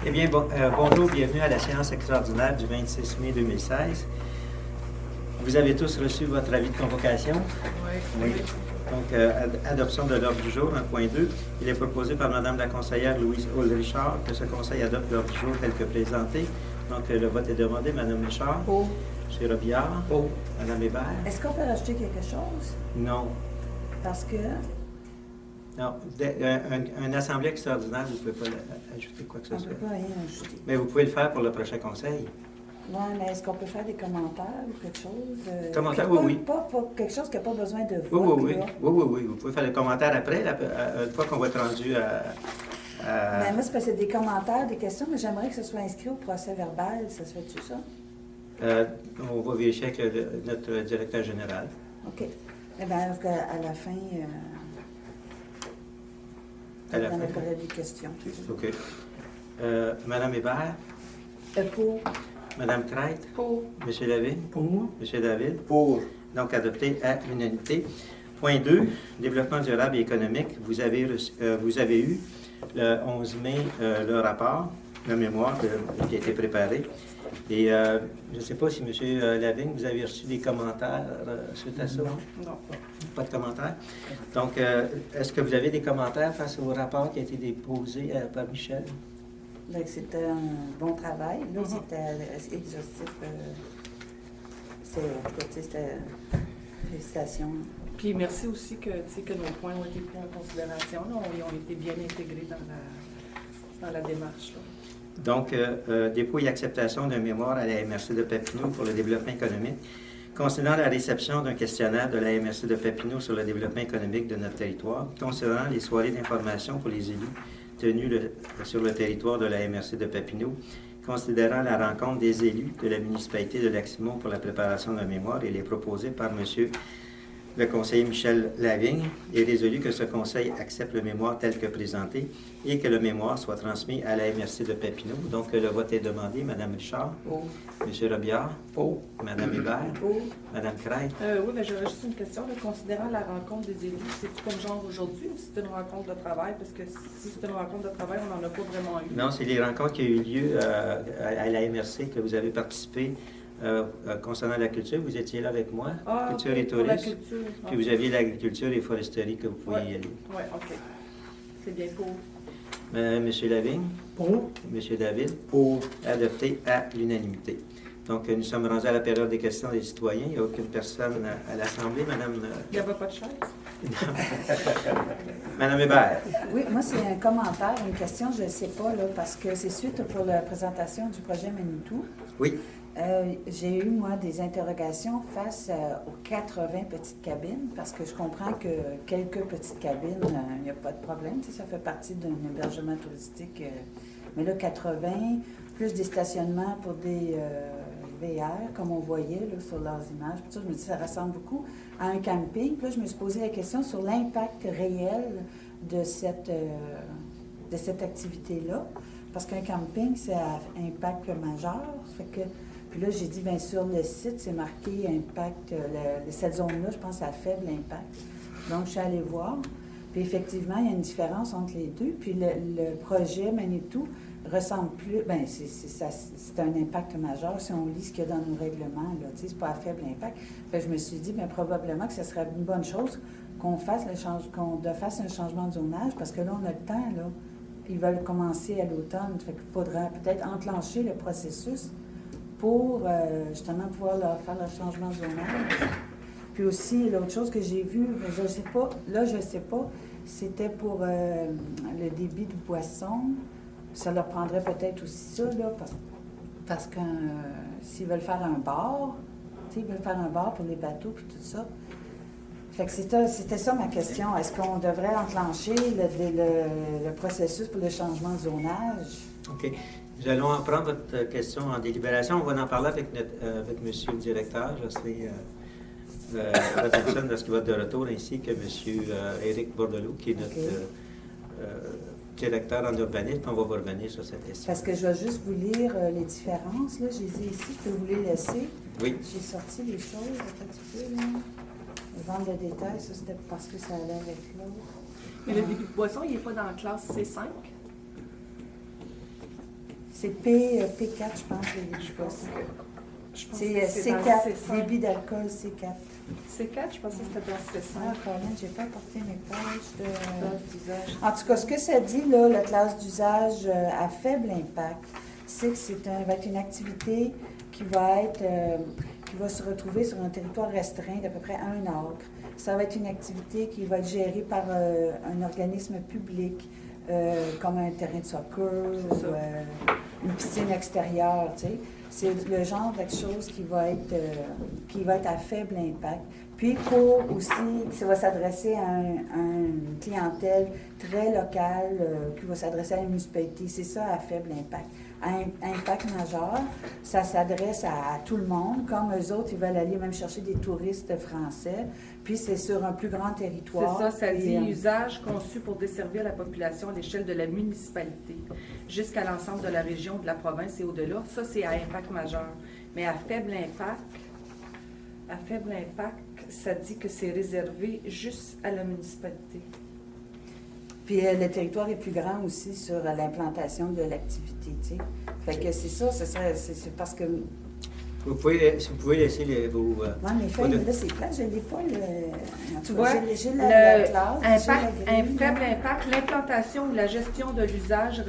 Eh bien, bonjour, bienvenue à la séance extraordinaire du 26 mai 2016. Vous avez tous reçu votre avis de convocation? Oui. Donc, adoption de l'ordre du jour, en point 2. Il est proposé par Mme la conseillère Louise Aude-Richard que ce conseil adopte l'ordre du jour tel que présenté. Donc, le vote est demandé. Mme Richard? Pour. M. Robillard? Pour. Mme Hébert? Est-ce qu'on peut rajouter quelque chose? Non. Parce que... Non. Une assemblée extraordinaire, vous ne pouvez pas ajouter quoi que ce On ne soit. peut pas rien ajouter. Mais vous pouvez le faire pour le prochain conseil. Oui, mais est-ce qu'on peut faire des commentaires ou quelque chose? Commentaires, pas, oui. Pas quelque chose qui n'a pas besoin de vote. Oui. Là. Oui. Vous pouvez faire les commentaires après, une fois qu'on va être rendu à... Mais moi, c'est parce que c'est des commentaires, des questions, mais j'aimerais que ce soit inscrit au procès verbal. Ça se fait-tu ça? On va vérifier avec notre directeur général. OK. Eh bien, à la fin... À la on fin. aurait des questions. OK. Madame Hébert? Pour. Madame Crête? Pour. Monsieur Lavigne? Pour. Monsieur David? Pour. Donc, adopté à l'unanimité. Point 2, développement durable et économique. Vous avez eu le 11 mai le rapport, le mémoire qui a été préparé. Et je ne sais pas si M. Lavigne, vous avez reçu des commentaires suite à ça? Non. Pas de commentaires. Donc, est-ce que vous avez des commentaires face au rapport qui a été déposé par Michel? Donc, c'était un bon travail. Là, c'était exhaustif. C'était... Félicitations. Puis merci aussi que nos points ont été pris en considération. Là. Ils ont été bien intégrés dans la démarche. Là. Donc, dépôt et acceptation d'un mémoire à la MRC de Papineau pour le développement économique. Concernant la réception d'un questionnaire de la MRC de Papineau sur le développement économique de notre territoire, concernant les soirées d'information pour les élus tenues sur le territoire de la MRC de Papineau, considérant la rencontre des élus de la municipalité de Lac-Simon pour la préparation d'un mémoire, il est proposé par M. le conseiller Michel Lavigne est résolu que ce conseil accepte le mémoire tel que présenté et que le mémoire soit transmis à la MRC de Papineau. Donc, le vote est demandé. Mme Richard? Pour. M. Robillard? Pour. Mme Hébert? Pour. Mme Crête? Oui, mais j'aurais juste une question. Là, considérant la rencontre des élus, c'est-tu comme genre aujourd'hui ou c'est une rencontre de travail? Parce que si c'est une rencontre de travail, on n'en a pas vraiment eu. Non, c'est les rencontres qui ont eu lieu à la MRC que vous avez participé. Concernant la culture, vous étiez là avec moi, culture et tourisme. La culture. Puis vous aviez l'agriculture et foresterie que vous pouvez y aller. Oui, OK. C'est bien pour. Monsieur Lavigne? Pour. Monsieur David? Pour. Adopté à l'unanimité. Donc, nous sommes rendus à la période des questions des citoyens. Il n'y a aucune personne à l'Assemblée. Madame... Il n'y avait pas de chaise? Madame Hébert? Oui, moi, c'est un commentaire, une question, je ne sais pas, là, parce que c'est suite pour la présentation du projet Manitou. Oui. J'ai eu, moi, des interrogations face aux 80 petites cabines, parce que je comprends que quelques petites cabines, il n'y a pas de problème, tu sais, ça fait partie d'un hébergement touristique. Mais là, 80, plus des stationnements pour des VR, comme on voyait là, sur leurs images. Puis ça, je me dis, ça ressemble beaucoup à un camping. Puis là, je me suis posé la question sur l'impact réel de cette activité-là. Parce qu'un camping, c'est à impact majeur. Fait que, puis là, j'ai dit, bien sûr, le site, c'est marqué impact, cette zone-là, je pense, à faible impact. Donc, je suis allée voir. Puis effectivement, il y a une différence entre les deux. Puis le projet Manitou ressemble plus, bien, c'est un impact majeur si on lit ce qu'il y a dans nos règlements, là, tu sais, c'est pas à faible impact. Fait que je me suis dit, bien, probablement que ce serait une bonne chose qu'on fasse un changement de zonage, parce que là, on a le temps, là. Ils veulent commencer à l'automne. Fait qu'il faudrait peut-être enclencher le processus pour justement pouvoir leur faire le changement de zonage. Puis aussi, l'autre chose que j'ai vue, je sais pas, c'était pour le débit de boissons. Ça leur prendrait peut-être aussi ça, là, parce que s'ils veulent faire un bar, tu sais, ils veulent faire un bar pour les bateaux puis tout ça. Fait que c'était ça ma question. Est-ce qu'on devrait enclencher le processus pour le changement de zonage? OK. Nous allons en prendre votre question en délibération. On va en parler avec monsieur le directeur, Jocelyne Robinson, lorsqu'il va être de retour, ainsi que monsieur Éric Bordelot, qui est notre directeur en urbanisme. On va vous revenir sur cette question. Parce que je vais juste vous lire les différences. Là. Je les ai ici. Je peux vous les laisser. Oui. J'ai sorti les choses un petit peu. Là. Vendre le détail, ça c'était parce que ça allait avec l'autre. Mais le débit de boisson, il n'est pas dans la classe C5? C'est P4, je pense, les débits Je de pense poste. que C'est dans le C4, C5. débit d'alcool C4. C4, je pensais que c'était dans le C5. Ah, Colin, j'ai pas apporté mes pages de... Classe d'usage. En tout cas, ce que ça dit, là, la classe d'usage à faible impact, c'est que va être une activité qui va se retrouver sur un territoire restreint d'à peu près 1 acre. Ça va être une activité qui va être gérée par un organisme public, comme un terrain de soccer C'est ça. ou une piscine extérieure, tu sais. C'est le genre de chose qui va être à faible impact. Puis pour aussi, ça va s'adresser à une clientèle très locale qui va s'adresser à la municipalité. C'est ça à faible impact. À impact majeur, ça s'adresse à tout le monde. Comme eux autres, ils veulent aller même chercher des touristes français. Puis c'est sur un plus grand territoire. C'est ça, ça dit Puis, usage conçu pour desservir la population à l'échelle de la municipalité, jusqu'à l'ensemble de la région, de la province et au-delà. Ça, c'est à impact majeur. Mais à faible impact, ça dit que c'est réservé juste à la municipalité. Puis le territoire est plus grand aussi sur l'implantation de l'activité, tu sais. Fait que c'est ça, c'est parce que... Si vous pouvez laisser vos... Ouais, mes feuilles, de- là, c'est plat, je n'ai pas Tu vois, j'ai la classe, j'ai la un grille. faible impact, l'implantation ou la gestion de l'usage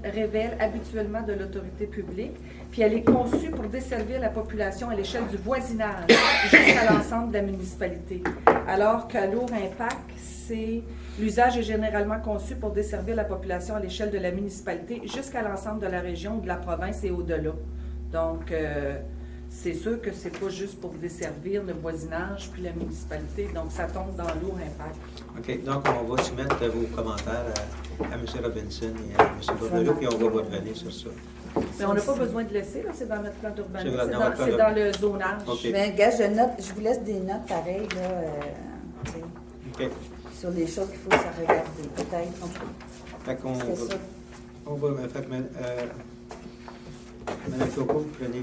révèle habituellement de l'autorité publique, puis elle est conçue pour desservir la population à l'échelle du voisinage jusqu'à l'ensemble de la municipalité. Alors qu'à lourd impact, c'est l'usage est généralement conçu pour desservir la population à l'échelle de la municipalité jusqu'à l'ensemble de la région ou de la province et au-delà. Donc, c'est sûr que c'est pas juste pour desservir le voisinage puis la municipalité, donc ça tombe dans lourd impact. OK. Donc, on va soumettre vos commentaires à M. Robinson et à M. Bourdelot, puis on va vous revenir sur ça. Mais on n'a pas besoin de laisser, là, c'est dans notre plan d'urbanisme, C'est dans votre plan c'est dans le zonage. OK. Mais gars, je vous laisse des notes pareilles, là, tu sais, OK. sur les choses qu'il faut se regarder, peut-être. En tout cas, Fait qu'on c'est ça. fait que, Mme Coco, vous prenez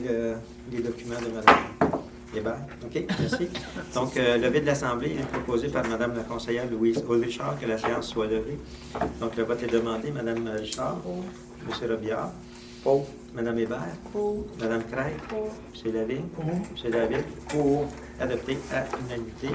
les documents de Mme Hébert. OK, merci. Donc, levée de l'Assemblée est proposé par Mme la conseillère Louise Richard que la séance soit levée. Donc, le vote est demandé. Mme Richard, M. Robillard, Pour. Mme Hébert, Pour, Mme Craig, pour. M. Lavigne, M. David, adopté à l'unanimité.